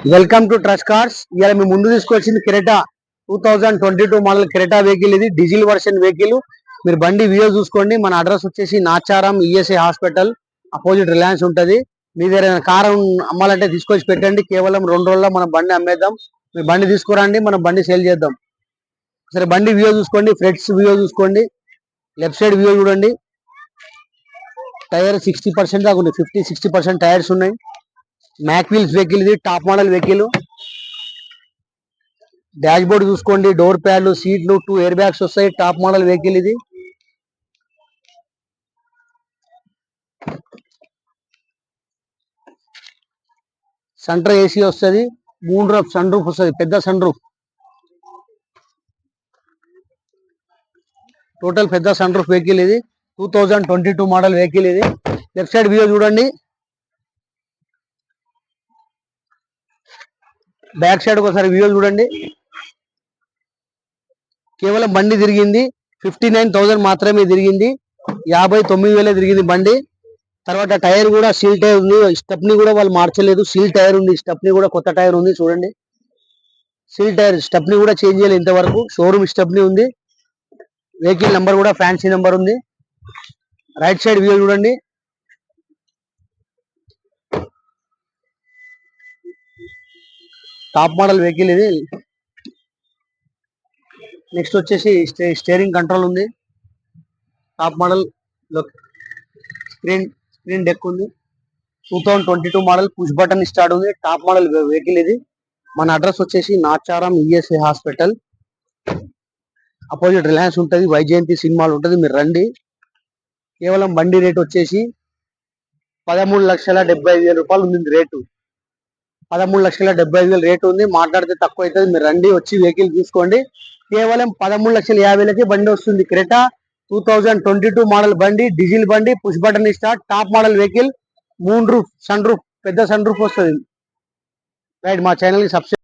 Welcome to trust cars. ఇవాళ మేము ముందు తీసుకొచ్చింది క్రెటా 2022 మోడల్ క్రెటా వెహికల్. ఇది డీజిల్ వర్షన్ వెహికల్. మీరు బండి వీడియో చూసుకోండి. మన అడ్రస్ వచ్చేసి Nacharam ESI hospital opposite Reliance ఉంటది. మీ దగ్గర కార్ అమ్మాలంటే తీసుకొచ్చి పెట్టండి. కేవలం 2 రోజుల్లో మనం బండి అమ్మేద్దాం. మీరు బండి తీసుకురండి, మనం బండి సేల్ చేద్దాం. సరే, బండి వ్యూ చూసుకోండి, ఫ్రంట్స్ వ్యూ చూసుకోండి, లెఫ్ట్ సైడ్ వ్యూ చూడండి. టైర్ 60% దాకా ఉంది, 50-60% టైర్స్ ఉన్నాయి. మ్యాక్ వీల్స్ వెహికల్, ఇది top model vehicle. Dash board చూసుకోండి, డోర్ ప్యాడ్లు, సీట్లు, 2 ఎయిర్ బ్యాగ్స్ వస్తాయి. టాప్ మోడల్ వెహికల్ ఇది. సెంటర్ ఏసీ వస్తుంది, 3 సన్ రూఫ్ వస్తుంది, పెద్ద సన్ రూఫ్. టోటల్ పెద్ద సన్ రూఫ్ వెహికల్ ఇది. 2022 మోడల్ వెహికల్ ఇది. లెఫ్ట్ సైడ్ వ్యూ చూడండి. బ్యాక్ సైడ్ ఒకసారి వ్యూ చూడండి. కేవలం బండి తిరిగింది 59,000 మాత్రమే తిరిగింది. 59,000 తిరిగింది బండి. తర్వాత టైర్ కూడా సీల్ టైర్ ఉంది. స్టెప్ని కూడా వాళ్ళు మార్చలేదు, సీల్ టైర్ ఉంది. స్టెప్ని కూడా కొత్త టైర్ ఉంది చూడండి. సీల్ టైర్, స్టెప్ని కూడా చేంజ్ చేయలేదు ఇంతవరకు. షోరూమ్ స్టెప్ని ఉంది. వెహికల్ నెంబర్ కూడా ఫ్యాన్సీ నెంబర్ ఉంది. రైట్ సైడ్ వ్యూ చూడండి. టాప్ మోడల్ వెహికల్ ఇది. నెక్స్ట్ వచ్చేసి స్టీరింగ్ కంట్రోల్ ఉంది. టాప్ మోడల్ స్క్రీన్ డెక్ ఉంది. 2022 మోడల్ పుష్ బటన్ స్టార్ట్ ఉంది. టాప్ మోడల్ వెహికల్ ఇది. మన అడ్రస్ వచ్చేసి Nacharam ESI hospital opposite Reliance ఉంటుంది, వైజయంతి సినిమాలు ఉంటుంది. మీరు రండి. కేవలం బండి రేట్ వచ్చేసి 13,75,000 రూపాయలు ఉంది రేటు. 13,75,000 రేటు ఉంది. మాట్లాడితే తక్కువ అవుతుంది. మీరు రండి, వచ్చి వెహికల్ తీసుకోండి. కేవలం 13,50,000కి బండి వస్తుంది. క్రెటా 2022 మోడల్ బండి, డీజిల్ బండి, push button start, top model vehicle, 3 roof, sun roof, పెద్ద సన్ రూఫ్ వస్తుంది. రైట్, మా ఛానల్కి సబ్స్క్రైబ్